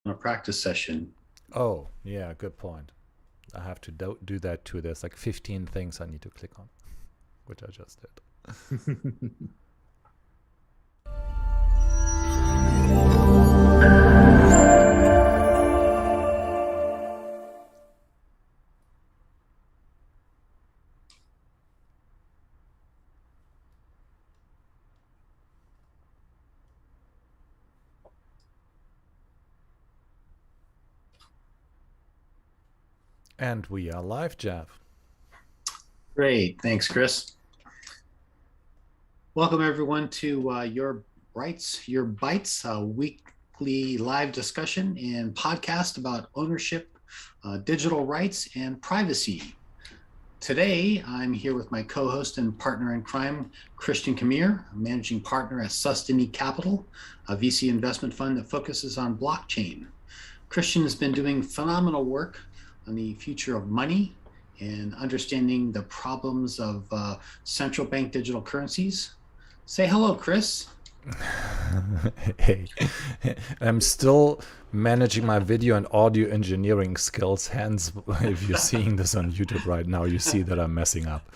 a practice session. Oh, yeah, good point. I have to do that too. There's like 15 things I need to click on, which I just did. And we are live, Jeff. Great. Thanks, Chris. Welcome, everyone, to Your Bites, a weekly live discussion and podcast about ownership, digital rights, and privacy. Today, I'm here with my co-host and partner in crime, Christian Kamir, managing partner at Sustini Capital, a VC investment fund that focuses on blockchain. Christian has been doing phenomenal work on the future of money and understanding the problems of central bank digital currencies. Say hello, Chris. Hey, I'm still managing my video and audio engineering skills. Hence, if you're seeing this on YouTube right now, you see that I'm messing up.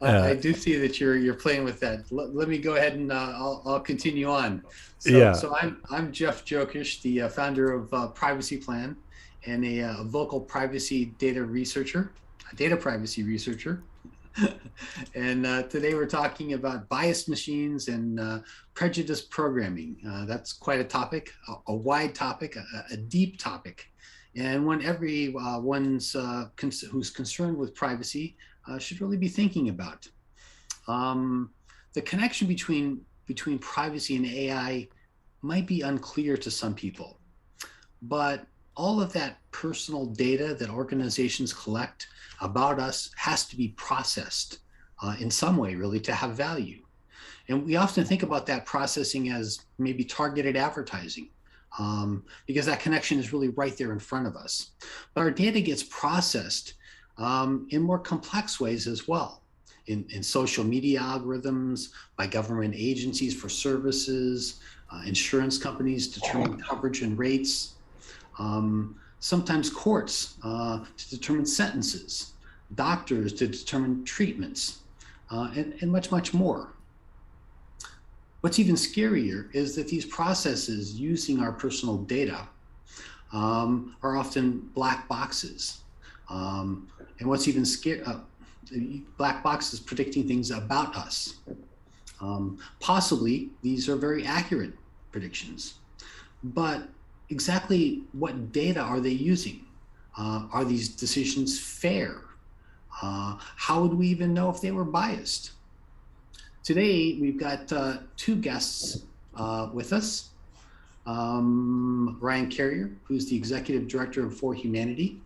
I do see that you're playing with that. Let me go ahead and I'll continue on. Yeah. So I'm Jeff Jokish, the founder of Privacy Plan, and a vocal privacy data researcher, a data privacy researcher. And today we're talking about biased machines and prejudiced programming. That's quite a topic, a wide topic, a deep topic, and one everyone's who's concerned with privacy should really be thinking about. The connection between privacy and AI might be unclear to some people, but all of that personal data that organizations collect about us has to be processed in some way, really, to have value. And we often think about that processing as maybe targeted advertising, because that connection is really right there in front of us. But our data gets processed in more complex ways as well, in social media algorithms, by government agencies for services, insurance companies determine coverage and rates, sometimes courts to determine sentences, doctors to determine treatments, and much, much more. What's even scarier is that these processes using our personal data are often black boxes. And what's even black boxes predicting things about us. Possibly these are very accurate predictions, but exactly what data are they using? Are these decisions fair? How would we even know if they were biased? Today, we've got two guests with us. Ryan Carrier, who's the Executive Director of For Humanity,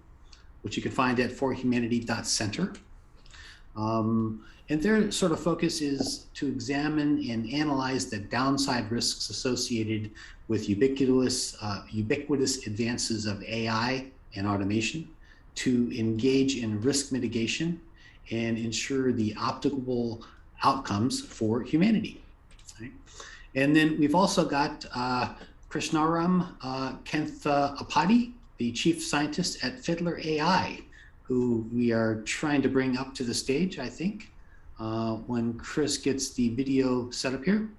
which you can find at forhumanity.center. And their sort of focus is to examine and analyze the downside risks associated with ubiquitous advances of AI and automation, to engage in risk mitigation and ensure the optimal outcomes for humanity. Right? And then we've also got Krishnaram Kenthapati, the chief scientist at Fiddler AI, who we are trying to bring up to the stage, I think, when Chris gets the video set up here.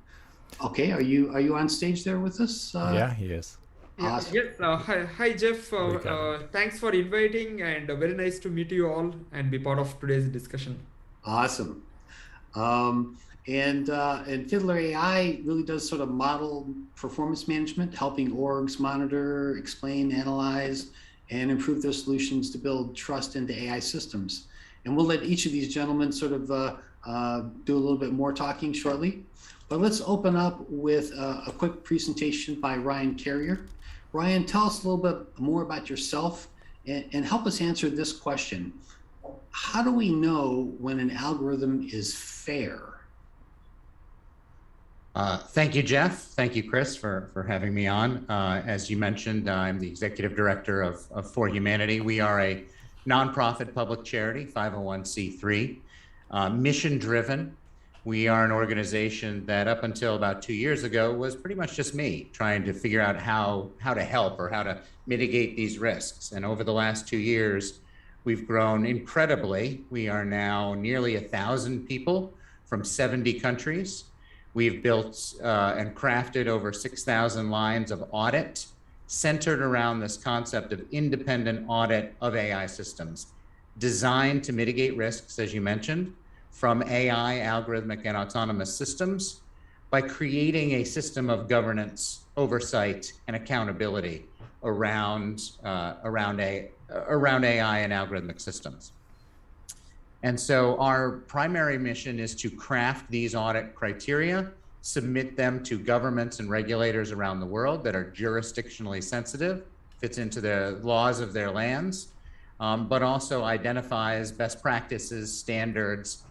Okay, are you on stage there with us? Yeah, he is. Awesome. Yes. Hi, Jeff. Thanks for inviting, and very nice to meet you all and be part of today's discussion. Awesome. And Fiddler AI really does sort of model performance management, helping orgs monitor, explain, analyze, and improve their solutions to build trust into AI systems. And we'll let each of these gentlemen sort of do a little bit more talking shortly. But let's open up with a quick presentation by Ryan Carrier. Ryan, tell us a little bit more about yourself and help us answer this question. How do we know when an algorithm is fair? Thank you, Jeff. Thank you, Chris, for having me on. As you mentioned, I'm the executive director of For Humanity. We are a nonprofit public charity, 501c3, mission-driven, We are an organization that up until about 2 years ago was pretty much just me trying to figure out how to help or how to mitigate these risks. And over the last 2 years, we've grown incredibly. We are now nearly 1,000 people from 70 countries. We've built and crafted over 6,000 lines of audit centered around this concept of independent audit of AI systems, designed to mitigate risks, as you mentioned, from AI, algorithmic, and autonomous systems by creating a system of governance, oversight, and accountability around AI and algorithmic systems. And so our primary mission is to craft these audit criteria, submit them to governments and regulators around the world that are jurisdictionally sensitive, fits into the laws of their lands, but also identifies best practices, standards,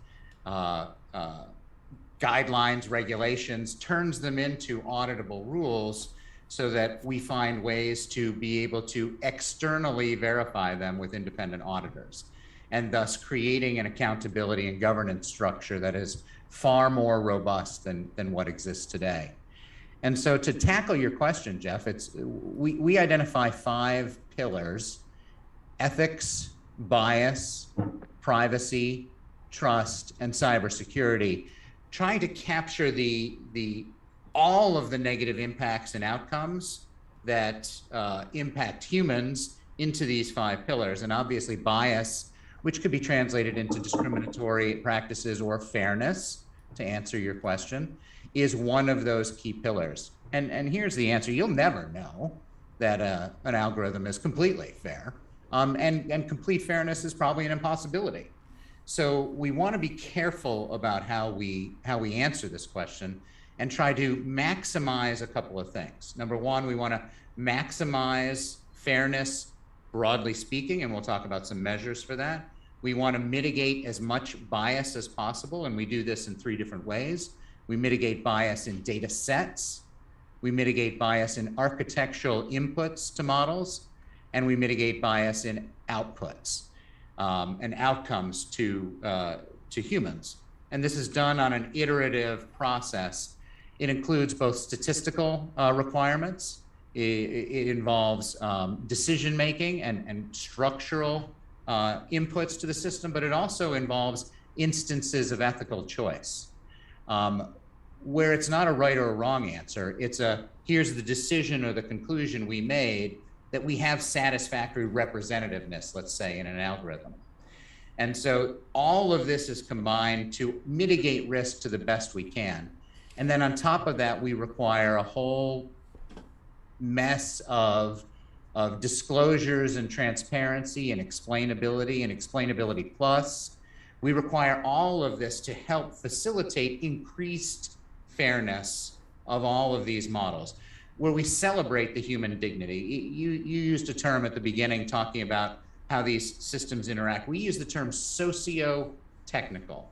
guidelines, regulations, turns them into auditable rules so that we find ways to be able to externally verify them with independent auditors, and thus creating an accountability and governance structure that is far more robust than what exists today. And so to tackle your question, Jeff, we identify 5 pillars: ethics, bias, privacy, trust, and cybersecurity, trying to capture all of the negative impacts and outcomes that impact humans into these 5 pillars. And obviously bias, which could be translated into discriminatory practices or fairness, to answer your question, is one of those key pillars. And here's the answer: you'll never know that an algorithm is completely fair, and complete fairness is probably an impossibility. So we want to be careful about how we answer this question and try to maximize a couple of things. Number one, we want to maximize fairness, broadly speaking, and we'll talk about some measures for that. We want to mitigate as much bias as possible, and we do this in 3 different ways. We mitigate bias in data sets, we mitigate bias in architectural inputs to models, and we mitigate bias in outputs and outcomes to humans. And this is done on an iterative process. It includes both statistical requirements. It involves decision-making and structural inputs to the system, but it also involves instances of ethical choice, where it's not a right or a wrong answer. It's here's the decision or the conclusion we made that we have satisfactory representativeness, let's say, in an algorithm. And so all of this is combined to mitigate risk to the best we can. And then on top of that, we require a whole mess of disclosures and transparency and explainability plus. We require all of this to help facilitate increased fairness of all of these models, where we celebrate the human dignity. You used a term at the beginning talking about how these systems interact. We use the term socio-technical.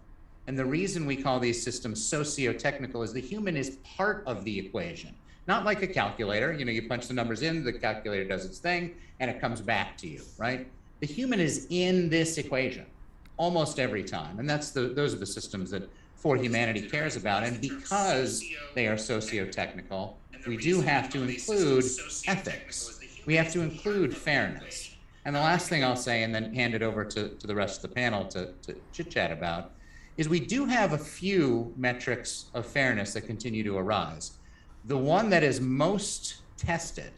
And the reason we call these systems socio-technical is the human is part of the equation. Not like a calculator, you punch the numbers in, the calculator does its thing, and it comes back to you, right? The human is in this equation almost every time. And those are the systems that For Humanity cares about. And because they are socio-technical, we do have to include ethics. We have to include fairness. And the last thing I'll say, and then hand it over to the rest of the panel to chit-chat about, is we do have a few metrics of fairness that continue to arise. The one that is most tested,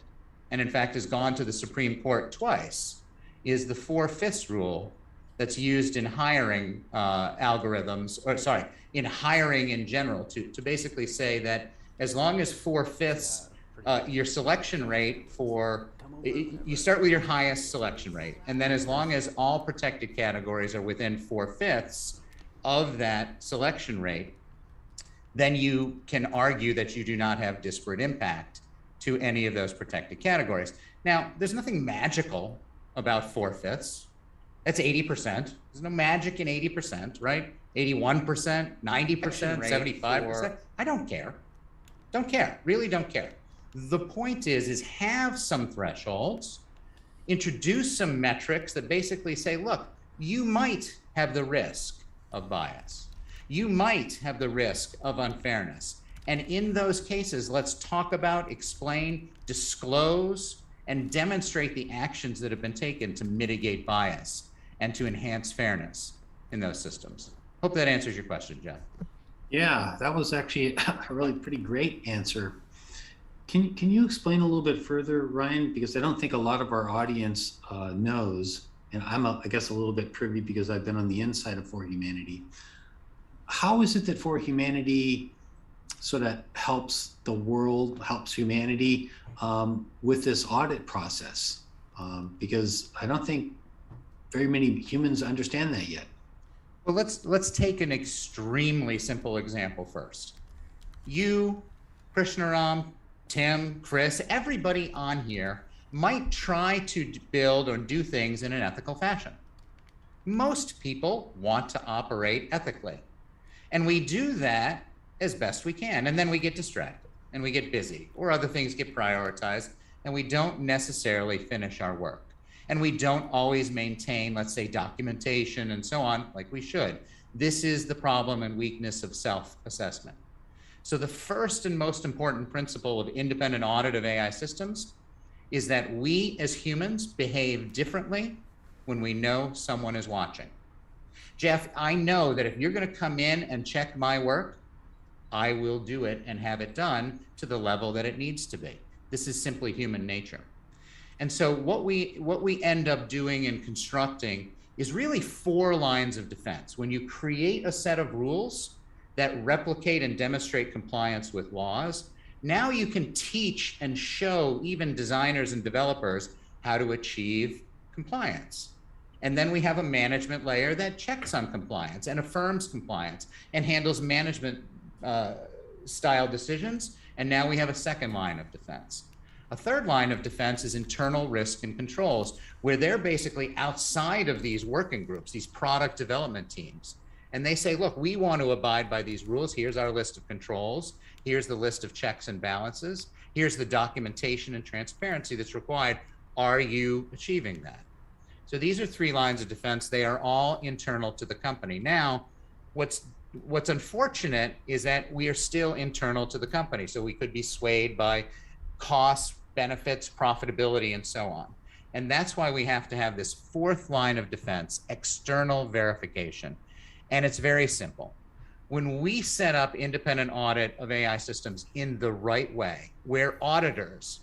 and in fact has gone to the Supreme Court twice, is the 4/5 rule that's used in hiring in hiring in general, to basically say that as long as 4/5 your selection rate you start with your highest selection rate, and then as long as all protected categories are within 4/5 of that selection rate, then you can argue that you do not have disparate impact to any of those protected categories. Now, there's nothing magical about 4/5. That's 80%. There's no magic in 80%, right? 81%, 90%, 75%. I don't care. Don't care. Really don't care. The point is have some thresholds, introduce some metrics that basically say, look, you might have the risk of bias. You might have the risk of unfairness. And in those cases, let's talk about, explain, disclose, and demonstrate the actions that have been taken to mitigate bias and to enhance fairness in those systems. Hope that answers your question, Jeff. Yeah, that was actually a really pretty great answer. Can you explain a little bit further, Ryan? Because I don't think a lot of our audience knows, and I guess a little bit privy because I've been on the inside of For Humanity. How is it that For Humanity sort of helps the world, helps humanity with this audit process? Because I don't think very many humans understand that yet. Well, let's take an extremely simple example first. You, Krishnaram, Tim, Chris, everybody on here might try to build or do things in an ethical fashion. Most people want to operate ethically. And we do that as best we can. And then we get distracted and we get busy, or other things get prioritized, and we don't necessarily finish our work. And we don't always maintain, let's say, documentation and so on like we should. This is the problem and weakness of self-assessment. So the first and most important principle of independent audit of AI systems is that we as humans behave differently when we know someone is watching. Jeff, I know that if you're going to come in and check my work, I will do it and have it done to the level that it needs to be. This is simply human nature. And so what we end up doing and constructing is really 4 lines of defense. When you create a set of rules that replicate and demonstrate compliance with laws, now you can teach and show even designers and developers how to achieve compliance. And then we have a management layer that checks on compliance and affirms compliance and handles management style decisions. And now we have a second line of defense. A third line of defense is internal risk and controls, where they're basically outside of these working groups, these product development teams. And they say, look, we want to abide by these rules. Here's our list of controls. Here's the list of checks and balances. Here's the documentation and transparency that's required. Are you achieving that? So these are 3 lines of defense. They are all internal to the company. Now, what's unfortunate is that we are still internal to the company. So we could be swayed by costs, benefits, profitability, and so on. And that's why we have to have this 4th line of defense, external verification. And it's very simple. When we set up independent audit of AI systems in the right way, where auditors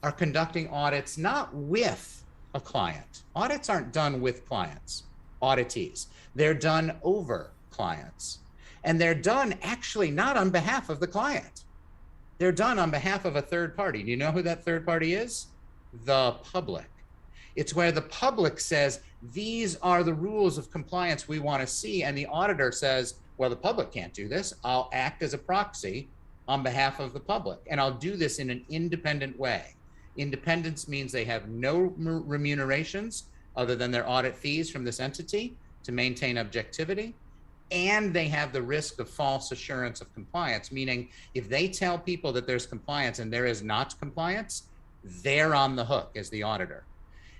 are conducting audits not with a client. Audits aren't done with clients, auditees. They're done over clients. And they're done actually not on behalf of the client. They're done on behalf of a third party. Do you know who that third party is? The public. It's where the public says, these are the rules of compliance we want to see. And the auditor says, well, the public can't do this. I'll act as a proxy on behalf of the public. And I'll do this in an independent way. Independence means they have no remunerations other than their audit fees from this entity to maintain objectivity. And they have the risk of false assurance of compliance, meaning if they tell people that there's compliance and there is not compliance, they're on the hook as the auditor.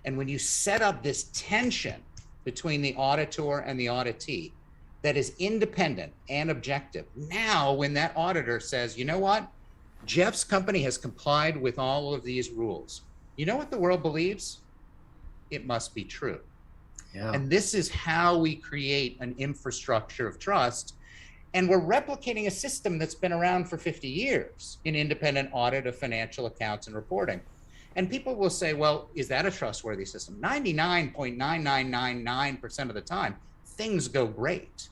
And when you set up this tension between the auditor and the auditee that is independent and objective, now when that auditor says, you know what, Jeff's company has complied with all of these rules, you know what the world believes? It must be true. Yeah. And this is how we create an infrastructure of trust. And we're replicating a system that's been around for 50 years in independent audit of financial accounts and reporting. And people will say, well, is that a trustworthy system? 99.9999% of the time, things go great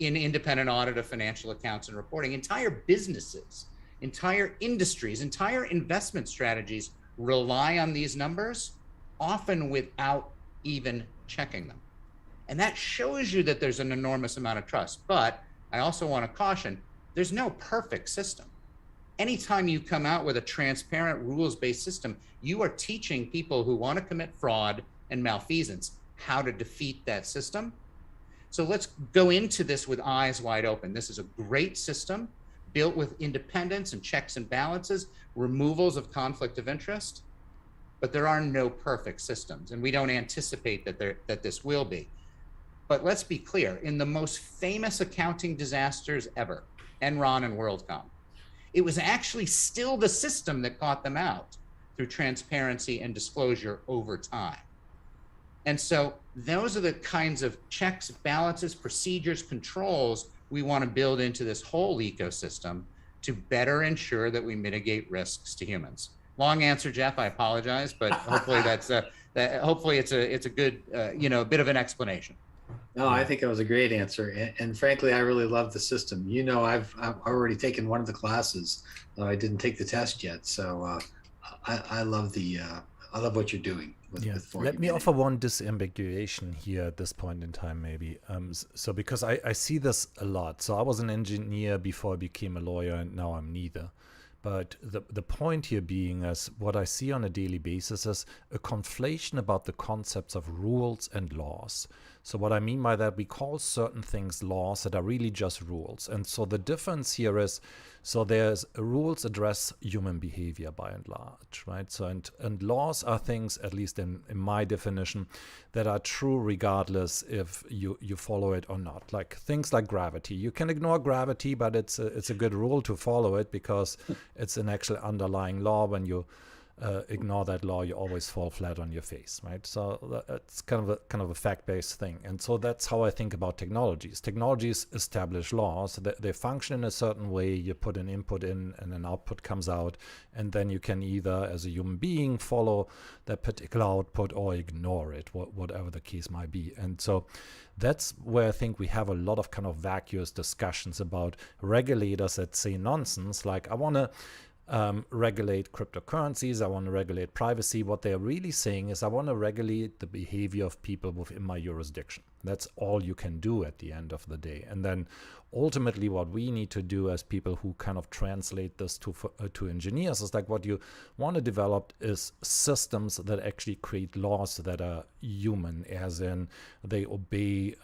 in independent audit of financial accounts and reporting. Entire businesses, entire industries, entire investment strategies rely on these numbers, often without even checking them. And that shows you that there's an enormous amount of trust. But I also want to caution, there's no perfect system. Anytime you come out with a transparent rules-based system, you are teaching people who want to commit fraud and malfeasance how to defeat that system. So let's go into this with eyes wide open. This is a great system built with independence and checks and balances, removals of conflict of interest. But there are no perfect systems, and we don't anticipate that this will be. But let's be clear, in the most famous accounting disasters ever, Enron and WorldCom, it was actually still the system that caught them out through transparency and disclosure over time. And so those are the kinds of checks, balances, procedures, controls we want to build into this whole ecosystem to better ensure that we mitigate risks to humans. Long answer, Jeff, I apologize, but hopefully hopefully it's a good, a bit of an explanation. No, I think it was a great answer. And frankly, I really love the system. You know, I've already taken one of the classes. I didn't take the test yet. So I love I love what you're doing. Let me offer one disambiguation here at this point in time, maybe. So because I see this a lot. So I was an engineer before I became a lawyer, and now I'm neither. But the point here being is what I see on a daily basis is a conflation about the concepts of rules and laws. So what I mean by that, we call certain things laws that are really just rules. And so the difference here is, so there's rules address human behavior by and large, right? So and laws are things, at least in my definition, that are true regardless if you follow it or not. Like things like gravity. You can ignore gravity, but it's a good rule to follow it because it's an actual underlying law. When you ignore that law, you always fall flat on your face, right? So it's kind of a fact-based thing. And so that's how I think about technologies. Technologies establish laws. They function in a certain way. You put an input in and an output comes out, and then you can either, as a human being, follow that particular output or ignore it, whatever the case might be. And so that's where I think we have a lot of kind of vacuous discussions about regulators that say nonsense, like I want to regulate cryptocurrencies, I want to regulate privacy. What they're really saying is I want to regulate the behavior of people within my jurisdiction. That's all you can do at the end of the day. And then ultimately what we need to do as people who kind of translate this to engineers is like what you want to develop is systems that actually create laws that are human, as in they obey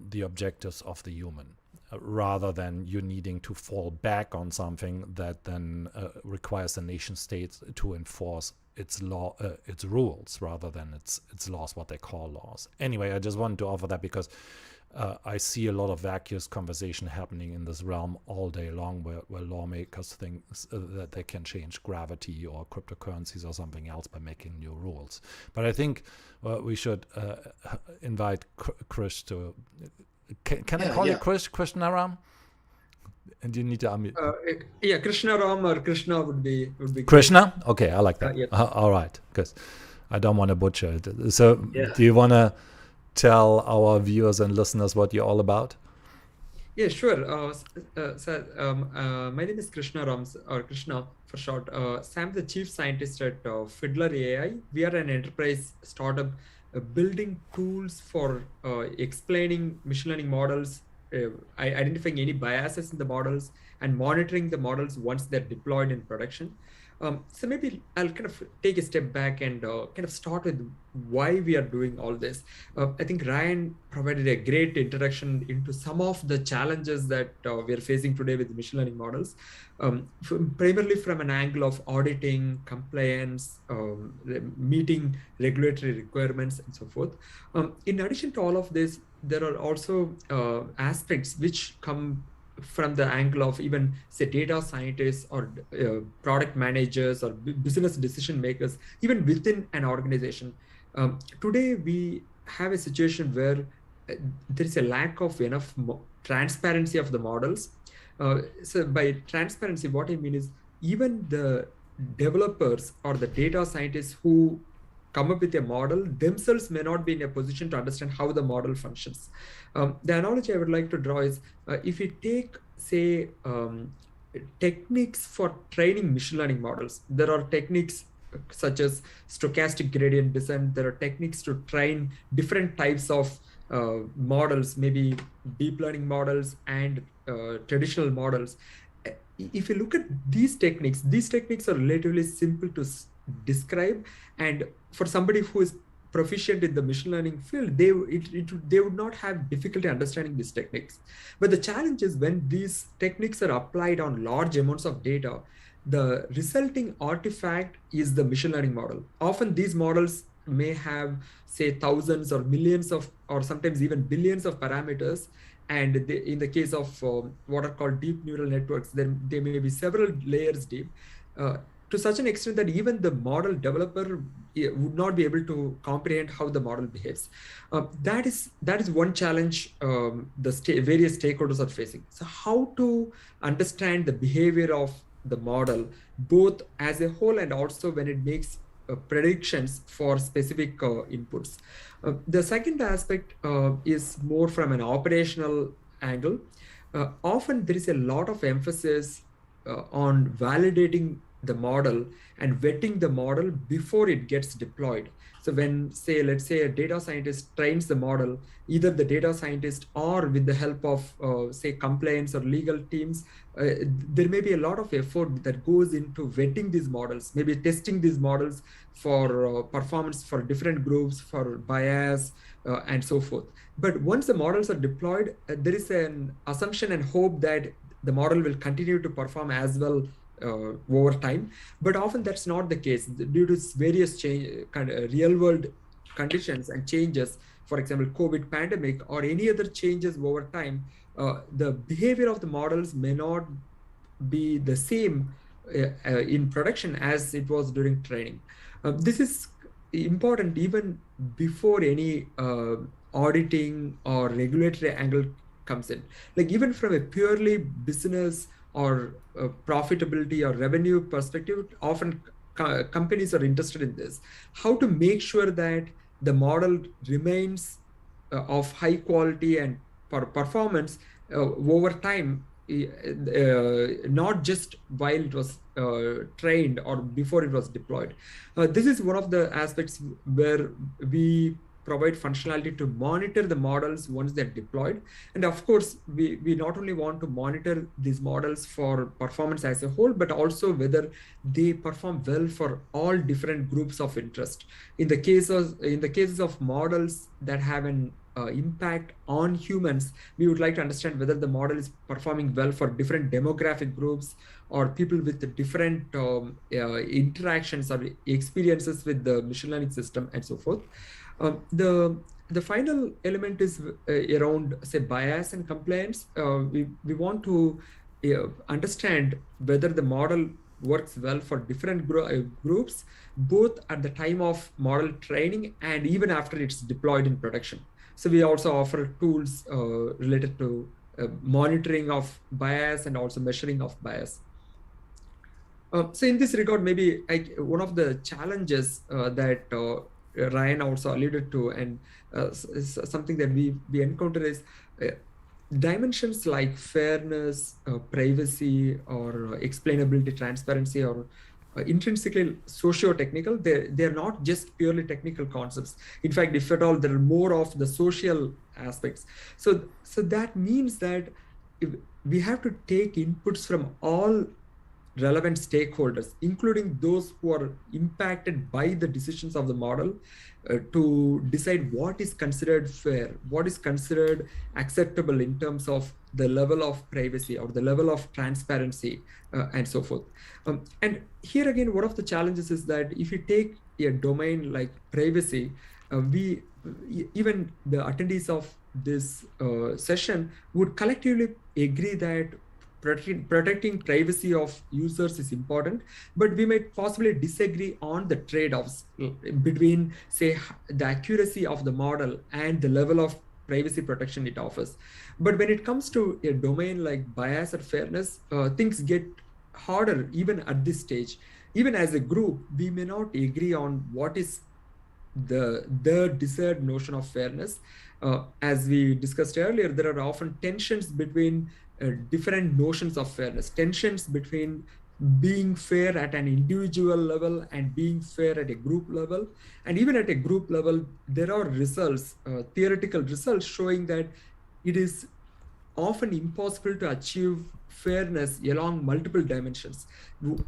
the objectives of the human, rather than you needing to fall back on something that then requires the nation state to enforce its rules rather than its laws, what they call laws. Anyway, I just wanted to offer that because I see a lot of vacuous conversation happening in this realm all day long where lawmakers think that they can change gravity or cryptocurrencies or something else by making new rules. But I think we should invite Krish to... Can I call you Krishnaram? And you need to unmute. Krishnaram or Krishna would be Krishna? Okay, I like that. Yeah. All right, because I don't want to butcher it. So do you want to tell our viewers and listeners what you're all about? Yeah, sure. My name is Krishna Rams, or Krishna for short. I'm the chief scientist at Fiddler AI. We are an enterprise startup building tools for explaining machine learning models, identifying any biases in the models, and monitoring the models once they're deployed in production. So maybe I'll kind of take a step back and kind of start with why we are doing all this. I think Ryan provided a great introduction into some of the challenges that we are facing today with machine learning models, primarily from an angle of auditing, compliance, meeting regulatory requirements, and so forth. In addition to all of this, there are also aspects which come from the angle of even say data scientists or product managers or business decision makers, even within an organization. Today we have a situation where there is a lack of enough transparency of the models. So by transparency, what I mean is even the developers or the data scientists who come up with a model themselves may not be in a position to understand how the model functions. The analogy I would like to draw is if you take, say, techniques for training machine learning models, there are techniques such as stochastic gradient descent. There are techniques to train different types of models, maybe deep learning models and traditional models. If you look at these techniques are relatively simple to describe, and for somebody who is proficient in the machine learning field, they would not have difficulty understanding these techniques. But the challenge is when these techniques are applied on large amounts of data, the resulting artifact is the machine learning model. Often these models may have, say, thousands or millions of, or sometimes even billions of parameters. And in the case of what are called deep neural networks, then they may be several layers deep, to such an extent that even the model developer would not be able to comprehend how the model behaves. That is one challenge the various stakeholders are facing. So how to understand the behavior of the model, both as a whole and also when it makes predictions for specific inputs. The second aspect is more from an operational angle. Often there is a lot of emphasis on validating the model and vetting the model before it gets deployed. So when, say, let's say a data scientist trains the model, either the data scientist or with the help of, say, compliance or legal teams, there may be a lot of effort that goes into vetting these models, maybe testing these models for performance for different groups, for bias, and so forth. But once the models are deployed, there is an assumption and hope that the model will continue to perform as well over time. But often that's not the case due to various real world conditions and changes. For example, COVID pandemic or any other changes over time, the behavior of the models may not be the same in production as it was during training. This is important even before any auditing or regulatory angle comes in. Like even from a purely business or profitability or revenue perspective, often companies are interested in this. How to make sure that the model remains of high quality and performance over time, not just while it was trained or before it was deployed. This is one of the aspects where we provide functionality to monitor the models once they're deployed. And of course, we not only want to monitor these models for performance as a whole, but also whether they perform well for all different groups of interest. In the cases of models that have an impact on humans, we would like to understand whether the model is performing well for different demographic groups or people with different interactions or experiences with the machine learning system and so forth. The final element is around, say, bias and compliance. We want to understand whether the model works well for different groups, both at the time of model training and even after it's deployed in production. So we also offer tools related to monitoring of bias and also measuring of bias. So in this regard, maybe one of the challenges that Ryan also alluded to, and something that we encounter is dimensions like fairness, privacy, or explainability, transparency, or intrinsically socio-technical. They're not just purely technical concepts. In fact, if at all, there are more of the social aspects. So that means that we have to take inputs from all relevant stakeholders, including those who are impacted by the decisions of the model, to decide what is considered fair, what is considered acceptable in terms of the level of privacy or the level of transparency, and so forth. And here again, one of the challenges is that if you take a domain like privacy, even the attendees of this session would collectively agree that protecting privacy of users is important, but we might possibly disagree on the trade-offs between, say, the accuracy of the model and the level of privacy protection it offers. But when it comes to a domain like bias or fairness, things get harder even at this stage. Even as a group, we may not agree on what is the desired notion of fairness. As we discussed earlier, there are often tensions between different notions of fairness, tensions between being fair at an individual level and being fair at a group level. And even at a group level, there are results, theoretical results, showing that it is often impossible to achieve fairness along multiple dimensions.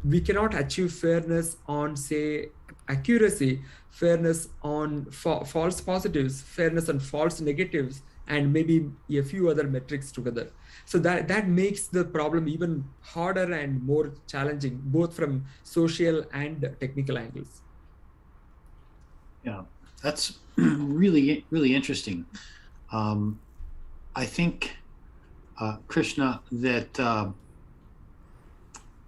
We cannot achieve fairness on, say, accuracy, fairness on false positives, fairness on false negatives, and maybe a few other metrics together. So that makes the problem even harder and more challenging, both from social and technical angles. Yeah, that's really, really interesting. I think, Krishna, that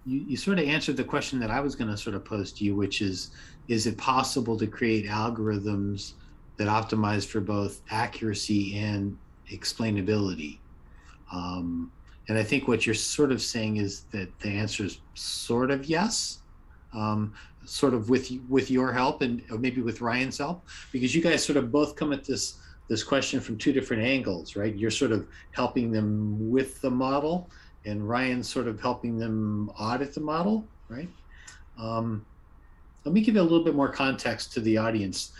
you sort of answered the question that I was going to sort of pose to you, which is it possible to create algorithms that optimize for both accuracy and explainability? And I think what you're sort of saying is that the answer is sort of yes, sort of with your help and maybe with Ryan's help, because you guys sort of both come at this question from two different angles, right? You're sort of helping them with the model, and Ryan's sort of helping them audit the model, right? Let me give you a little bit more context to the audience.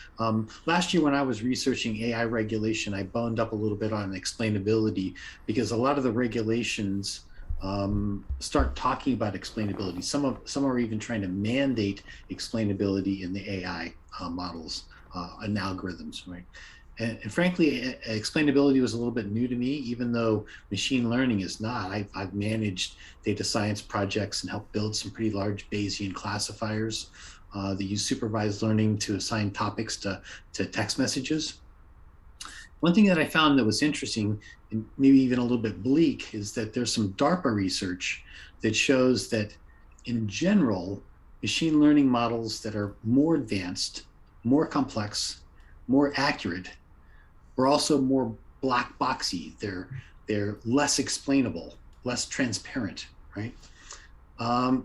Last year when I was researching AI regulation, I boned up a little bit on explainability because a lot of the regulations start talking about explainability. Some are even trying to mandate explainability in the AI models and algorithms, right? And frankly, explainability was a little bit new to me, even though machine learning is not. I've managed data science projects and helped build some pretty large Bayesian classifiers that use supervised learning to assign topics to text messages. One thing that I found that was interesting, and maybe even a little bit bleak, is that there's some DARPA research that shows that in general, machine learning models that are more advanced, more complex, more accurate, are also more black boxy. They're less explainable, less transparent, right?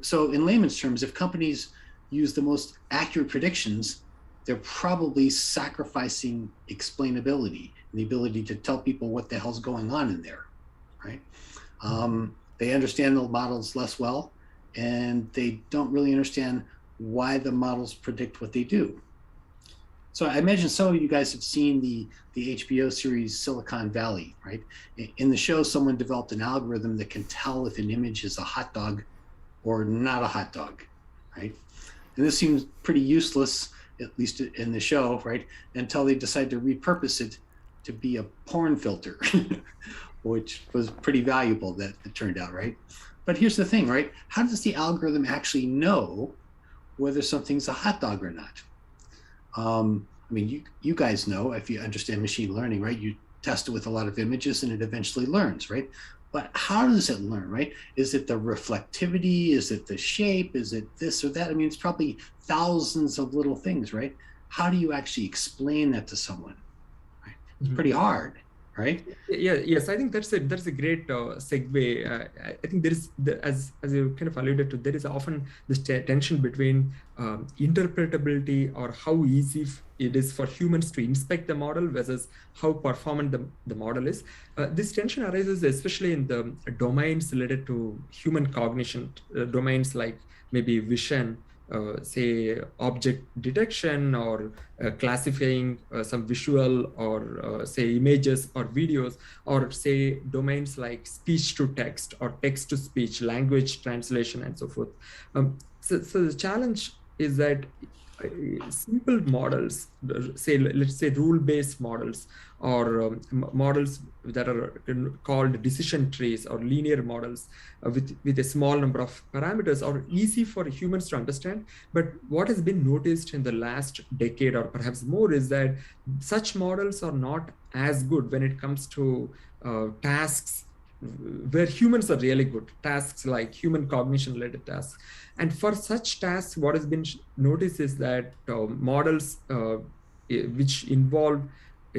So in layman's terms, if companies use the most accurate predictions, they're probably sacrificing explainability and the ability to tell people what the hell's going on in there, right? They understand the models less well, and they don't really understand why the models predict what they do. So I imagine some of you guys have seen the HBO series Silicon Valley, right? In the show, someone developed an algorithm that can tell if an image is a hot dog or not a hot dog, right? And this seems pretty useless, at least in the show, right? Until they decide to repurpose it to be a porn filter, which was pretty valuable, that it turned out, right? But here's the thing, right? How does the algorithm actually know whether something's a hot dog or not? I mean, you guys know, if you understand machine learning, right? You test it with a lot of images and it eventually learns, right? But how does it learn, right? Is it the reflectivity? Is it the shape? Is it this or that? I mean, it's probably thousands of little things, right? How do you actually explain that to someone? Right? It's pretty hard, right? Yes, I think that's a great segue. I think there is, as you kind of alluded to, there is often this tension between interpretability, or how easy it is for humans to inspect the model versus how performant the model is. This tension arises especially in the domains related to human cognition, domains like maybe vision, say object detection, or classifying some visual or say images or videos, or say domains like speech to text or text to speech, language translation, and so forth. So the challenge is that simple models, say, let's say rule-based models, or models that are called decision trees or linear models with a small number of parameters, are easy for humans to understand. But what has been noticed in the last decade or perhaps more is that such models are not as good when it comes to tasks where humans are really good, tasks like human cognition related tasks. And for such tasks, what has been noticed is that models which involve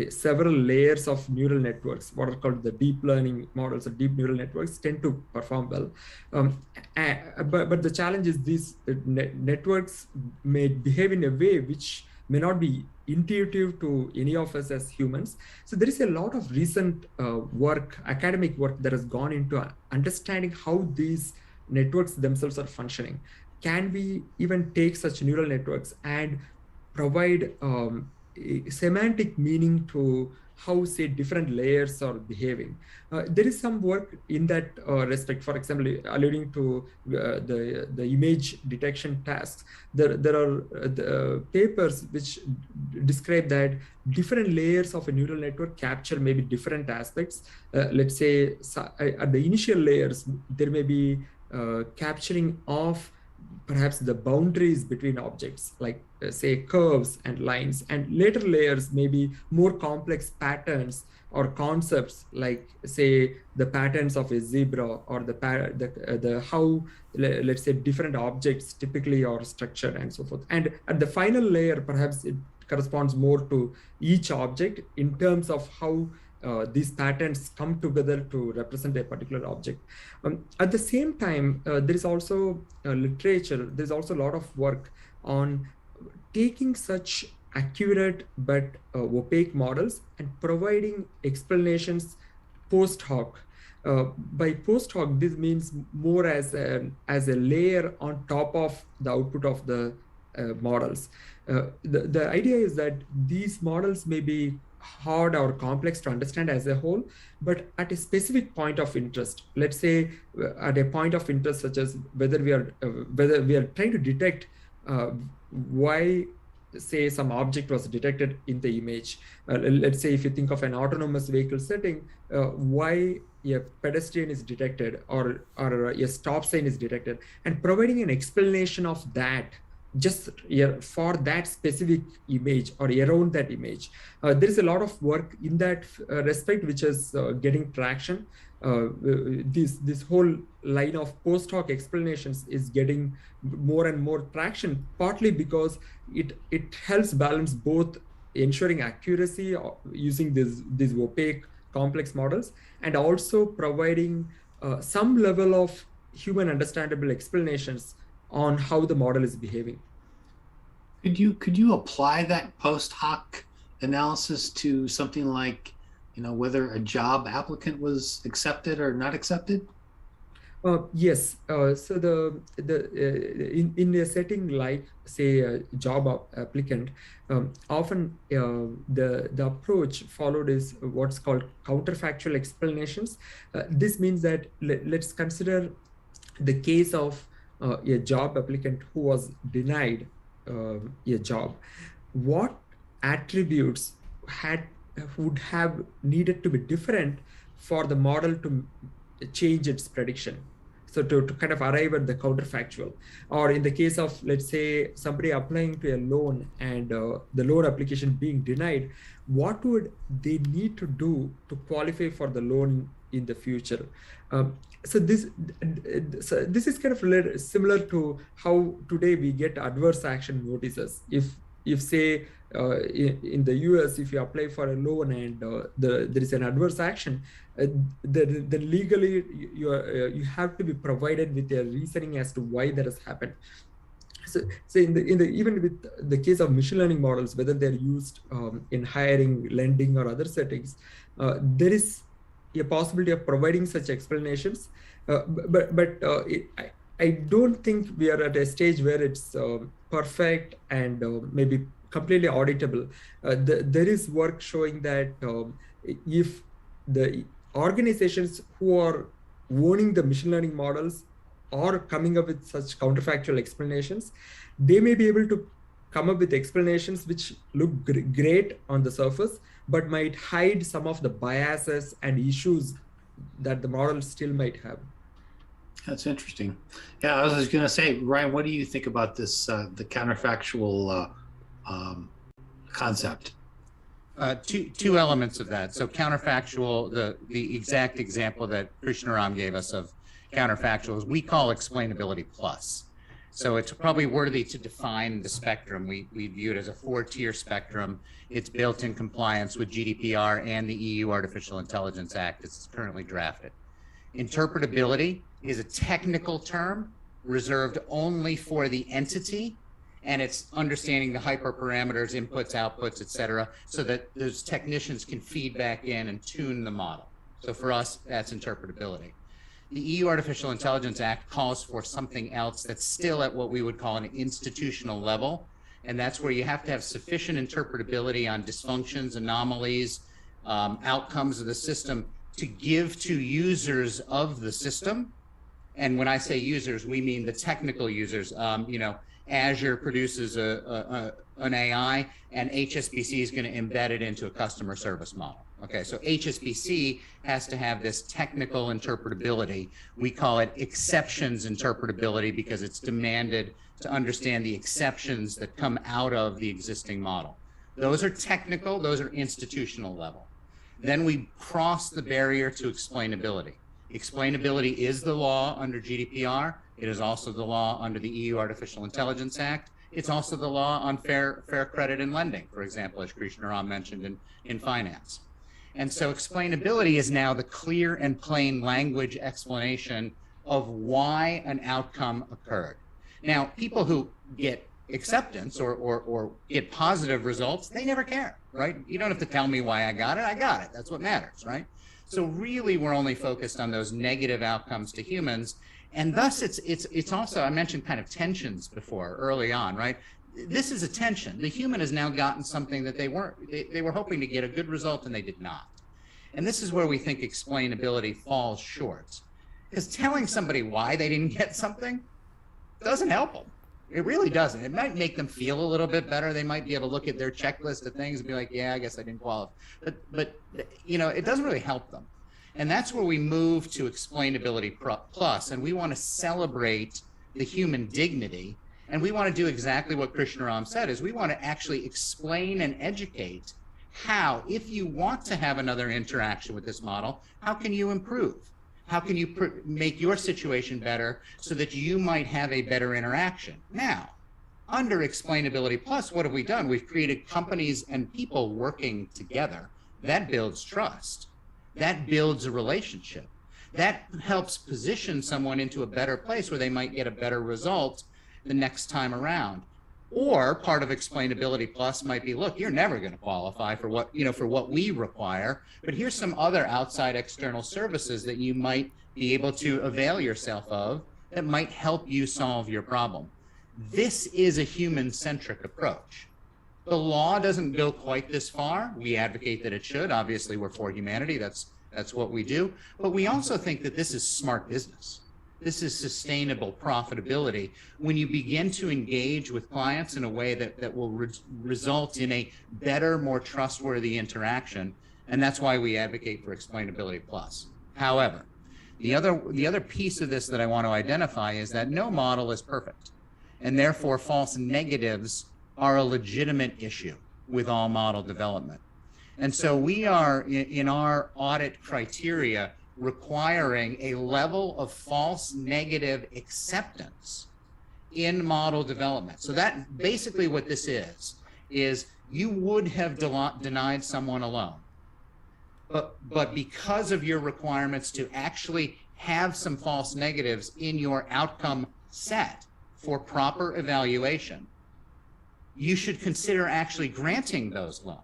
several layers of neural networks, what are called the deep learning models or deep neural networks, tend to perform well. But the challenge is these networks may behave in a way which may not be intuitive to any of us as humans. So there is a lot of recent work, academic work, that has gone into understanding how these networks themselves are functioning. Can we even take such neural networks and provide semantic meaning to how, say, different layers are behaving? There is some work in that respect. For example, alluding to the image detection tasks, there are papers which describe that different layers of a neural network capture maybe different aspects. Let's say at the initial layers, there may be capturing of perhaps the boundaries between objects, like say curves and lines, and later layers may be more complex patterns or concepts, like say the patterns of a zebra, or the how, let's say, different objects typically are structured and so forth. And at the final layer, perhaps it corresponds more to each object in terms of how these patterns come together to represent a particular object. At the same time, there is also literature, there's also a lot of work on taking such accurate but opaque models and providing explanations post hoc. By post hoc, this means more as a layer on top of the output of the models. The idea is that these models may be hard or complex to understand as a whole, but at a specific point of interest, let's say at a point of interest such as whether we are trying to detect why, say, some object was detected in the image. Let's say if you think of an autonomous vehicle setting, why a pedestrian is detected or a stop sign is detected, and providing an explanation of that just for that specific image or around that image. There is a lot of work in that respect which is getting traction. This whole line of post hoc explanations is getting more and more traction, partly because it helps balance both ensuring accuracy using these opaque complex models, and also providing some level of human understandable explanations on how the model is behaving. Could you apply that post hoc analysis to something like, whether a job applicant was accepted or not accepted? Yes. So in a setting like, say, a job applicant, often the approach followed is what's called counterfactual explanations. This means that let's consider the case of a job applicant who was denied a job. What attributes would have needed to be different for the model to change its prediction? So to kind of arrive at the counterfactual. Or in the case of, let's say, somebody applying to a loan and the loan application being denied, what would they need to do to qualify for the loan in the future? So this is kind of similar to how today we get adverse action notices. If say in the US, if you apply for a loan and there is an adverse action, then legally you have to be provided with a reasoning as to why that has happened. So even with the case of machine learning models, whether they're used in hiring, lending, or other settings, there is a possibility of providing such explanations. But I don't think we are at a stage where it's perfect and maybe completely auditable. There is work showing that if the organizations who are owning the machine learning models or coming up with such counterfactual explanations, they may be able to come up with explanations which look great on the surface, but might hide some of the biases and issues that the model still might have. That's interesting. Yeah, I was just going to say, Ryan, what do you think about this, the counterfactual concept? Two elements of that. So counterfactual, the exact example that Krishnaram gave us of counterfactual is we call explainability plus. So it's probably worthy to define the spectrum. We view it as a 4-tier spectrum. It's built in compliance with GDPR and the EU Artificial Intelligence Act as it's currently drafted. Interpretability is a technical term reserved only for the entity, and it's understanding the hyperparameters, inputs, outputs, et cetera, so that those technicians can feed back in and tune the model. So for us, that's interpretability. The EU Artificial Intelligence Act calls for something else that's still at what we would call an institutional level, and that's where you have to have sufficient interpretability on dysfunctions, anomalies, outcomes of the system to give to users of the system. And when I say users, we mean the technical users. Azure produces an AI, and HSBC is going to embed it into a customer service model. Okay, so HSBC has to have this technical interpretability. We call it exceptions interpretability because it's demanded to understand the exceptions that come out of the existing model. Those are technical, those are institutional level. Then we cross the barrier to explainability. Explainability is the law under GDPR. It is also the law under the EU Artificial Intelligence Act. It's also the law on fair credit and lending, for example, as Krishnaram mentioned in finance. And so explainability is now the clear and plain language explanation of why an outcome occurred. Now, people who get acceptance or get positive results, they never care, right? You don't have to tell me why I got it. That's what matters, right? So really, we're only focused on those negative outcomes to humans. And thus, it's also, I mentioned kind of tensions before, early on, right? This is a tension. The human has now gotten something that they were hoping to get a good result and they did not. And this is where we think explainability falls short. Because telling somebody why they didn't get something doesn't help them. It really doesn't. It might make them feel a little bit better. They might be able to look at their checklist of things and be like, yeah, I guess I didn't qualify. But you know, it doesn't really help them. And that's where we move to explainability plus, and we want to celebrate the human dignity. And we want to do exactly what Krishnaram said, is we want to actually explain and educate how, if you want to have another interaction with this model, how can you improve? How can you make your situation better so that you might have a better interaction? Now, under Explainability Plus, what have we done? We've created companies and people working together. That builds trust. That builds a relationship. That helps position someone into a better place where they might get a better result the next time around. Or part of Explainability Plus might be, look, you're never going to qualify for what, for what we require, but here's some other outside external services that you might be able to avail yourself of that might help you solve your problem. This is a human-centric approach. The law doesn't go quite this far. We advocate that it should. Obviously, we're for humanity. That's what we do. But we also think that this is smart business. This is sustainable profitability when you begin to engage with clients in a way that will result in a better, more trustworthy interaction. And that's why we advocate for Explainability Plus. However, the other piece of this that I want to identify is that no model is perfect. And therefore, false negatives are a legitimate issue with all model development. And so we are, in our audit criteria, requiring a level of false negative acceptance in model development. So that basically what this is you would have denied someone a loan. But because of your requirements to actually have some false negatives in your outcome set for proper evaluation, you should consider actually granting those loans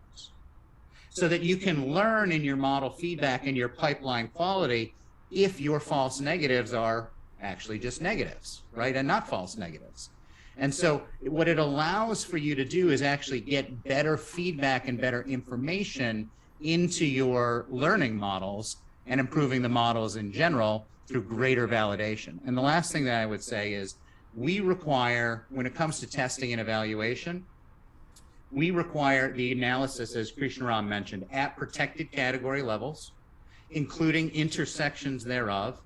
so that you can learn in your model feedback and your pipeline quality if your false negatives are actually just negatives, right? And not false negatives. And so what it allows for you to do is actually get better feedback and better information into your learning models and improving the models in general through greater validation. And the last thing that I would say is we require, when it comes to testing and evaluation, we require the analysis, as Krishnaram mentioned, at protected category levels, including intersections thereof,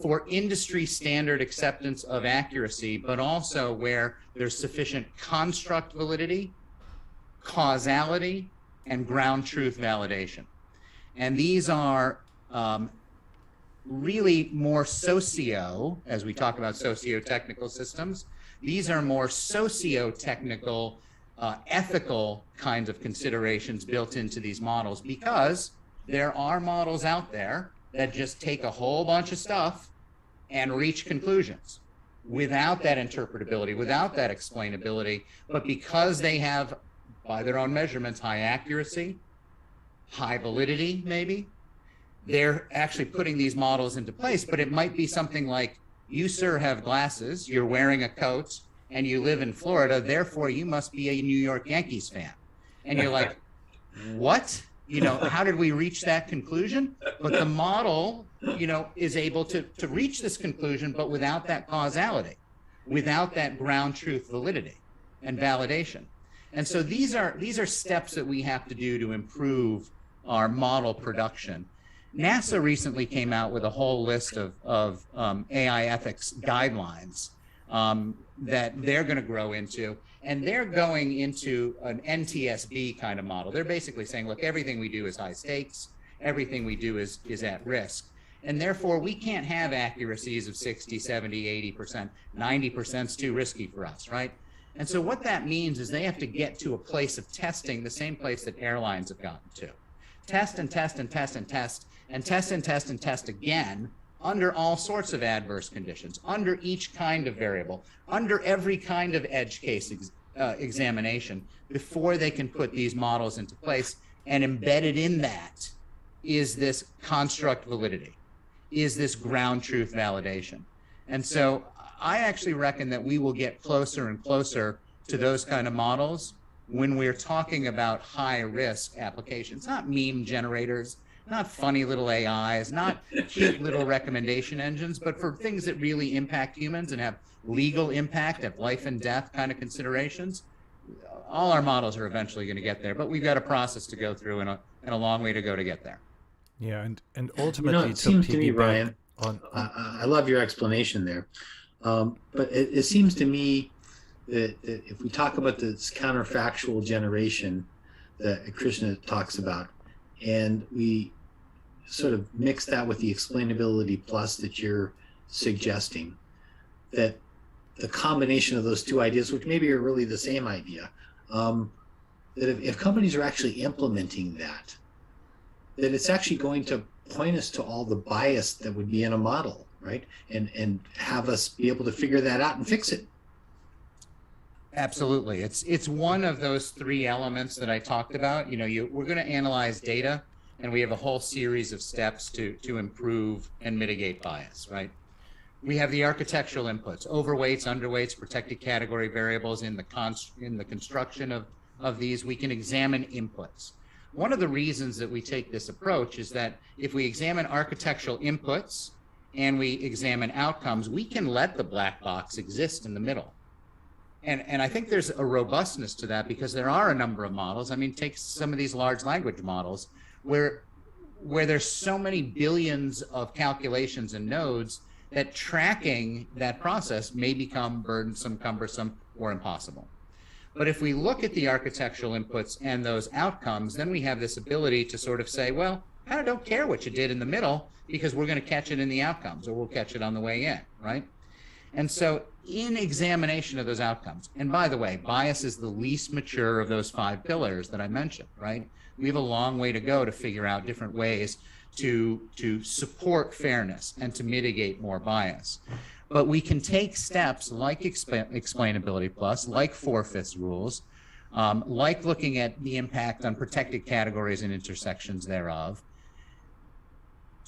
for industry standard acceptance of accuracy, but also where there's sufficient construct validity, causality, and ground truth validation. And these are really more as we talk about socio-technical systems, these are more socio-technical ethical kinds of considerations built into these models, because there are models out there that just take a whole bunch of stuff and reach conclusions without that interpretability, without that explainability, but because they have, by their own measurements, high accuracy, high validity, maybe, they're actually putting these models into place. But it might be something like, you, sir, have glasses, you're wearing a coat, and you live in Florida, therefore you must be a New York Yankees fan. And you're like, what? How did we reach that conclusion? But the model, is able to reach this conclusion, but without that causality, without that ground truth validity and validation. And so these are steps that we have to do to improve our model production. NASA recently came out with a whole list of AI ethics guidelines that they're going to grow into, and they're going into an NTSB kind of model. They're basically saying, look, everything we do is high stakes, everything we do is at risk, and therefore we can't have accuracies of 60, 70, 80%, 90% is too risky for us, right? And so what that means is they have to get to a place of testing, the same place that airlines have gotten to. Test and test and test and test, and test and test and test again under all sorts of adverse conditions, under each kind of variable, under every kind of edge case examination before they can put these models into place. And embedded in that is this construct validity, is this ground truth validation. And so I actually reckon that we will get closer and closer to those kind of models when we're talking about high risk applications, not meme generators, not funny little AIs, not cute little recommendation engines, but for things that really impact humans and have legal impact, have life and death kind of considerations. All our models are eventually going to get there, but we've got a process to go through and a long way to go to get there. Yeah, and ultimately, it seems to me, Ryan, on I love your explanation there, but it seems to me that if we talk about this counterfactual generation that Krishna talks about, and we sort of mix that with the explainability plus that you're suggesting, that the combination of those two ideas, which maybe are really the same idea, that if companies are actually implementing that it's actually going to point us to all the bias that would be in a model, right? And have us be able to figure that out and fix it. Absolutely. It's one of those three elements that I talked about. We're going to analyze data, and we have a whole series of steps to improve and mitigate bias, right? We have the architectural inputs, overweights, underweights, protected category variables in the construction of these. We can examine inputs. One of the reasons that we take this approach is that if we examine architectural inputs and we examine outcomes, we can let the black box exist in the middle. And I think there's a robustness to that because there are a number of models. I mean, take some of these large language models where there's so many billions of calculations and nodes that tracking that process may become burdensome, cumbersome, or impossible. But if we look at the architectural inputs and those outcomes, then we have this ability to sort of say, well, I kind of don't care what you did in the middle because we're going to catch it in the outcomes, or we'll catch it on the way in, right? And so in examination of those outcomes, and by the way, bias is the least mature of those 5 pillars that I mentioned, right? We have a long way to go to figure out different ways to support fairness and to mitigate more bias. But we can take steps like explainability plus, like 4/5 rules, like looking at the impact on protected categories and intersections thereof,